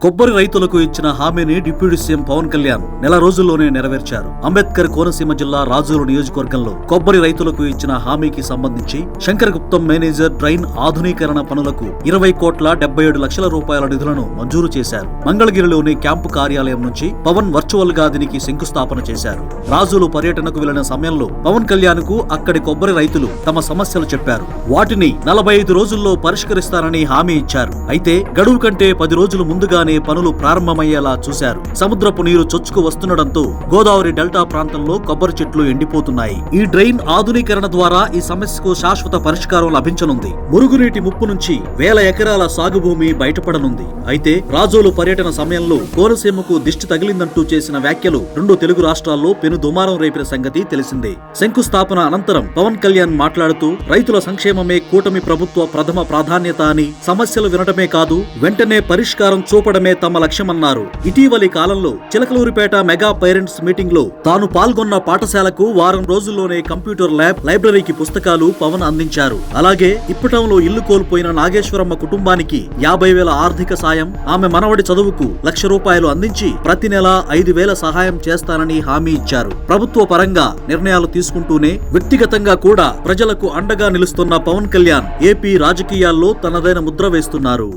కొబ్బరి రైతులకు ఇచ్చిన హామీని డిప్యూటీ సీఎం పవన్ కళ్యాణ్ నెల రోజుల్లోనే నెరవేర్చారు. అంబేద్కర్ కోనసీమ జిల్లా రాజోలు నియోజకవర్గంలో కొబ్బరి రైతులకు ఇచ్చిన హామీకి సంబంధించి శంకరగుప్తం మేనేజర్ డ్రైన్ ఆధునీకరణ పనులకు 20,77,00,000 రూపాయల నిధులను మంజూరు చేశారు. మంగళగిరిలోని క్యాంపు కార్యాలయం నుంచి పవన్ వర్చువల్ గా దీనికి శంకుస్థాపన చేశారు. రాజోలు పర్యటనకు వెళ్లిన సమయంలో పవన్ కళ్యాణ్ కు అక్కడి కొబ్బరి రైతులు తమ సమస్యలు చెప్పారు. వాటిని 45 రోజుల్లో పరిష్కరిస్తారని హామీ ఇచ్చారు. అయితే గడువు కంటే 10 రోజులు ముందుగా పనులు ప్రారంభమయ్యేలా చూశారు. సముద్రపు నీరు చొచ్చుకు వస్తుండటంతో గోదావరి డెల్టా ప్రాంతంలో కొబ్బరి చెట్లు ఎండిపోతున్నాయి. ఈ డ్రైన్ ఆధునీకరణ ద్వారా ఈ సమస్యకు శాశ్వత పరిష్కారం లభించనుంది. మురుగునీటి ముప్పు నుంచి 1000 ఎకరాల సాగు భూమి బయటపడనుంది. అయితే రాజోలు పర్యటన సమయంలో కోనసీమకు దిష్టి తగిలిందంటూ చేసిన వ్యాఖ్యలు 2 తెలుగు రాష్ట్రాల్లో పెను దుమారం రేపిన సంగతి తెలిసిందే. శంకుస్థాపన అనంతరం పవన్ కళ్యాణ్ మాట్లాడుతూ రైతుల సంక్షేమమే కూటమి ప్రభుత్వ ప్రథమ ప్రాధాన్యత అని, సమస్యలు వినటమే కాదు వెంటనే పరిష్కారం చూపడం తమ లక్ష్యమన్నారు. ఇటీవలి కాలంలో చిలకలూరిపేట మెగా పేరెంట్స్ మీటింగ్ లో తాను పాల్గొన్న పాఠశాలకు వారం రోజుల్లోనే కంప్యూటర్ ల్యాబ్, లైబ్రరీకి పుస్తకాలు పవన్ అందించారు. అలాగే ఇప్పటంలో ఇల్లు కోల్పోయిన నాగేశ్వరమ్మ కుటుంబానికి 50,000 ఆర్థిక సాయం, ఆమె మనవడి చదువుకు ₹1,00,000 అందించి ప్రతి నెల 5,000 సహాయం చేస్తానని హామీ ఇచ్చారు. ప్రభుత్వ పరంగా నిర్ణయాలు తీసుకుంటూనే వ్యక్తిగతంగా కూడా ప్రజలకు అండగా నిలుస్తున్న పవన్ కళ్యాణ్ ఏపీ రాజకీయాల్లో తనదైన ముద్ర వేస్తున్నారు.